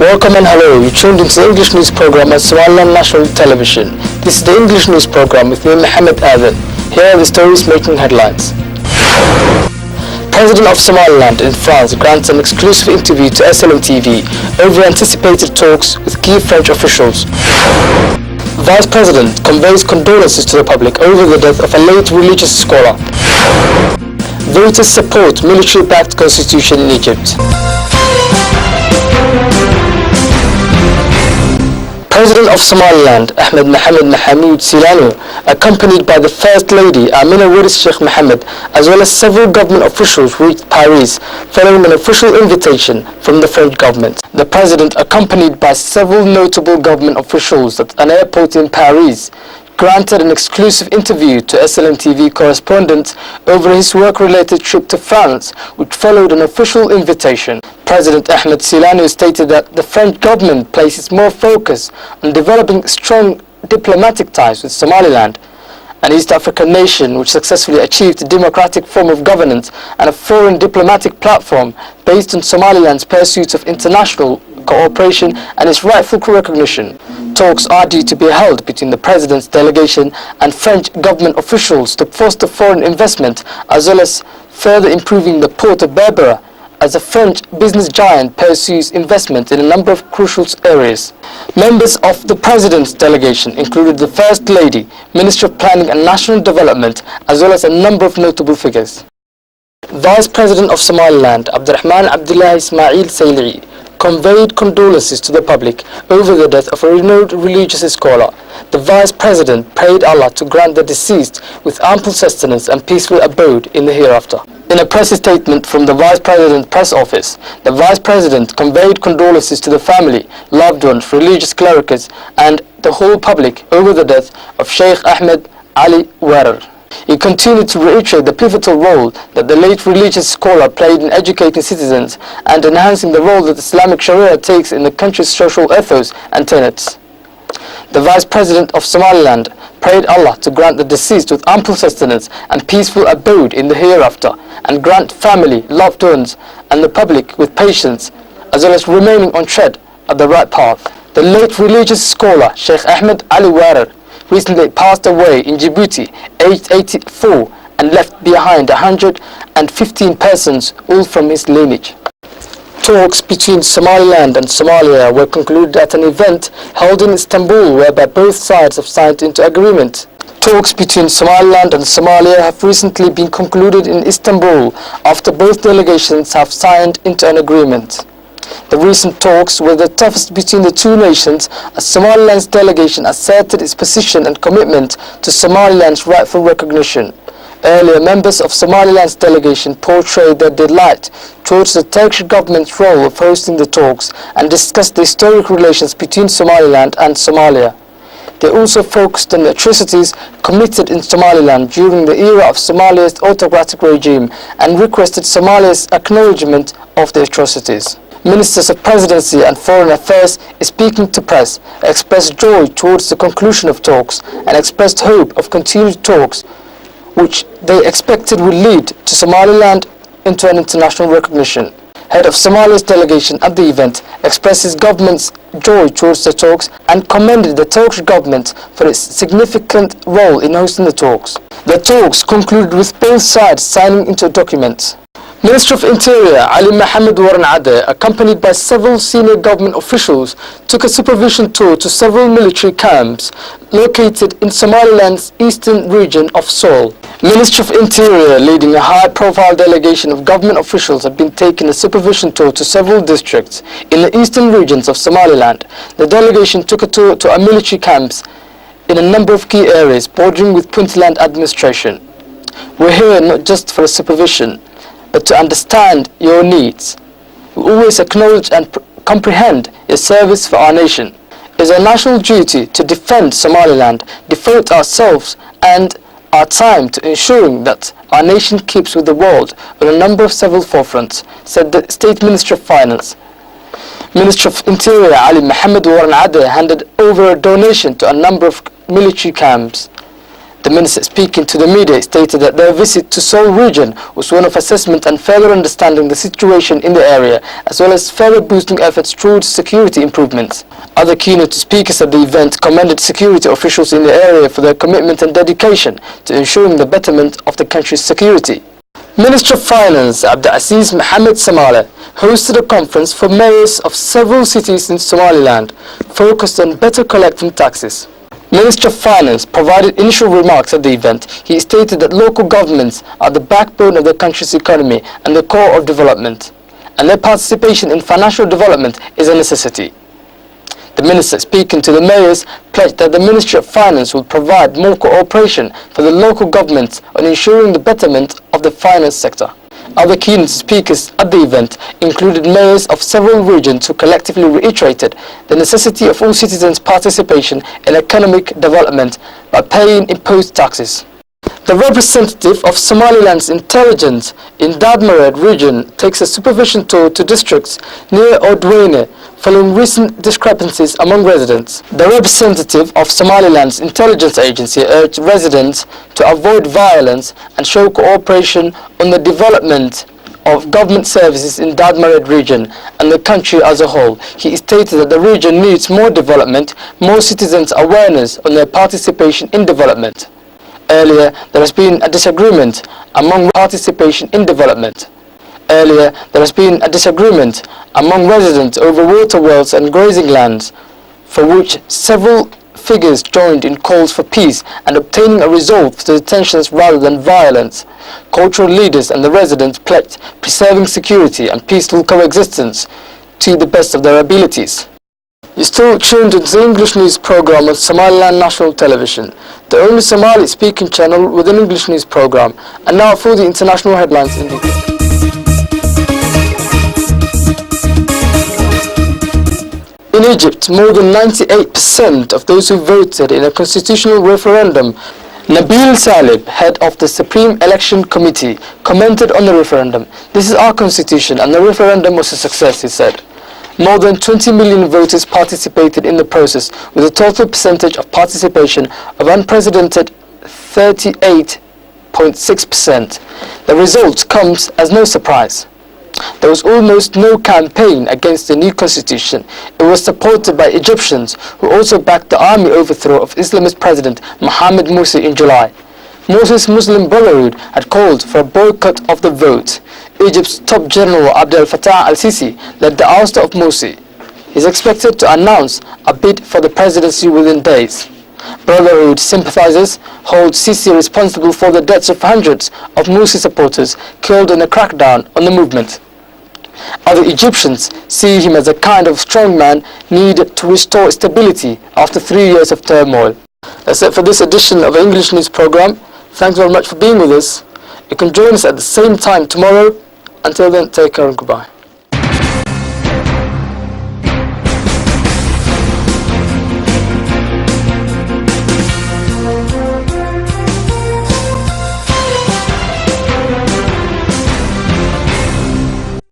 Welcome and hello, you tuned into the English news program at Somaliland National Television. This is the English news program with me, Mohammed Adan. Here are the stories making headlines. President of Somaliland in France grants an exclusive interview to SLM TV over anticipated talks with key French officials. Vice President conveys condolences to the public over the death of a late religious scholar. Voters support military-backed constitution in Egypt. President of Somaliland, Ahmed Mohamed Mahamoud Silano, accompanied by the First Lady, Amina Waris Sheikh Mohammed, as well as several government officials, reached Paris following an official invitation from the French government. The President, accompanied by several notable government officials at an airport in Paris, granted an exclusive interview to SLM TV correspondent over his work-related trip to France, which followed an official invitation. President Ahmed Silano stated that the French government places more focus on developing strong diplomatic ties with Somaliland, an East African nation which successfully achieved a democratic form of governance and a foreign diplomatic platform based on Somaliland's pursuit of international cooperation and its rightful recognition. Talks are due to be held between the President's delegation and French government officials to foster foreign investment, as well as further improving the port of Berbera, as a French business giant pursues investment in a number of crucial areas. Members of the President's delegation included the First Lady, Minister of Planning and National Development, as well as a number of notable figures. Vice President of Somaliland, Abdurrahman Abdullah Ismail Sailri, conveyed condolences to the public over the death of a renowned religious scholar. The Vice President prayed Allah to grant the deceased with ample sustenance and peaceful abode in the hereafter. In a press statement from the Vice President's press office, the Vice President conveyed condolences to the family, loved ones, religious clerics, and the whole public over the death of Sheikh Ahmed Ali Warer. He continued to reiterate the pivotal role that the late religious scholar played in educating citizens and enhancing the role that Islamic Sharia takes in the country's social ethos and tenets. The Vice President of Somaliland prayed Allah to grant the deceased with ample sustenance and peaceful abode in the hereafter, and grant family, loved ones, and the public with patience, as well as remaining on tread at the right path. The late religious scholar Sheikh Ahmed Ali Warer recently passed away in Djibouti, aged 84, and left behind 115 persons, all from his lineage. Talks between Somaliland and Somalia were concluded at an event held in Istanbul, whereby both sides have signed into agreement. Talks between Somaliland and Somalia have recently been concluded in Istanbul after both delegations have signed into an agreement. The recent talks were the toughest between the two nations, as Somaliland's delegation asserted its position and commitment to Somaliland's rightful recognition. Earlier, members of Somaliland's delegation portrayed their delight towards the Turkish government's role of hosting the talks and discussed the historic relations between Somaliland and Somalia. They also focused on the atrocities committed in Somaliland during the era of Somalia's autocratic regime and requested Somalia's acknowledgement of the atrocities. Ministers of Presidency and Foreign Affairs, speaking to press, expressed joy towards the conclusion of talks and expressed hope of continued talks, which they expected would lead to Somaliland into an international recognition. Head of Somalia's delegation at the event expressed his government's joy towards the talks and commended the Turkish government for its significant role in hosting the talks. The talks concluded with both sides signing into documents. Minister of Interior Ali Mohamed Warren Ade, accompanied by several senior government officials, took a supervision tour to several military camps located in Somaliland's eastern region of Sool. Minister of Interior, leading a high-profile delegation of government officials, had been taking a supervision tour to several districts in the eastern regions of Somaliland. The delegation took a tour to our military camps in a number of key areas bordering with Puntland administration. We're here not just for a supervision, but to understand your needs. We always acknowledge and comprehend your service for our nation. It is our national duty to defend Somaliland, devote ourselves and our time to ensuring that our nation keeps with the world on a number of several forefronts, said the State Minister of Finance. Minister of Interior Ali Mohamed Warren Ade handed over a donation to a number of military camps. The minister, speaking to the media, stated that their visit to Seoul region was one of assessment and further understanding the situation in the area, as well as further boosting efforts towards security improvements. Other keynote speakers at the event commended security officials in the area for their commitment and dedication to ensuring the betterment of the country's security. Minister of Finance Abdulaziz Mohammed Samale hosted a conference for mayors of several cities in Somaliland focused on better collecting taxes. Minister of Finance provided initial remarks at the event. He stated that local governments are the backbone of the country's economy and the core of development, and their participation in financial development is a necessity. The minister, speaking to the mayors, pledged that the Ministry of Finance will provide more cooperation for the local governments on ensuring the betterment of the finance sector. Other keynote speakers at the event included mayors of several regions who collectively reiterated the necessity of all citizens' participation in economic development by paying imposed taxes. The representative of Somaliland's intelligence in Dadmared region takes a supervision tour to districts near Odweyne following recent discrepancies among residents. The representative of Somaliland's intelligence agency urged residents to avoid violence and show cooperation on the development of government services in Dadmared region and the country as a whole. He stated that the region needs more development, more citizens' awareness on their participation in development. Earlier, there has been a disagreement among participation in development. Earlier, there has been a disagreement among residents over water wells and grazing lands, for which several figures joined in calls for peace and obtaining a resolve to the tensions rather than violence. Cultural leaders and the residents pledged preserving security and peaceful coexistence to the best of their abilities. You're still tuned into the English news program on Somaliland National Television, the only Somali-speaking channel with an English news program. And now for the international headlines in English. In Egypt, more than 98% of those who voted in a constitutional referendum. Nabil Salib, head of the Supreme Election Committee, commented on the referendum. "This is our constitution and the referendum was a success," he said. More than 20 million voters participated in the process, with a total percentage of participation of unprecedented 38.6%. The result comes as no surprise. There was almost no campaign against the new constitution. It was supported by Egyptians, who also backed the army overthrow of Islamist President Mohamed Morsi in July. Morsi's Muslim Brotherhood had called for a boycott of the vote. Egypt's top general Abdel Fattah al-Sisi led the ouster of Morsi. He is expected to announce a bid for the presidency within days. Brotherhood sympathizers hold Sisi responsible for the deaths of hundreds of Morsi supporters killed in a crackdown on the movement. Other Egyptians see him as a kind of strongman needed to restore stability after 3 years of turmoil. That's it for this edition of the English News Program. Thanks very much for being with us. You can join us at the same time tomorrow. Until then, take care and goodbye.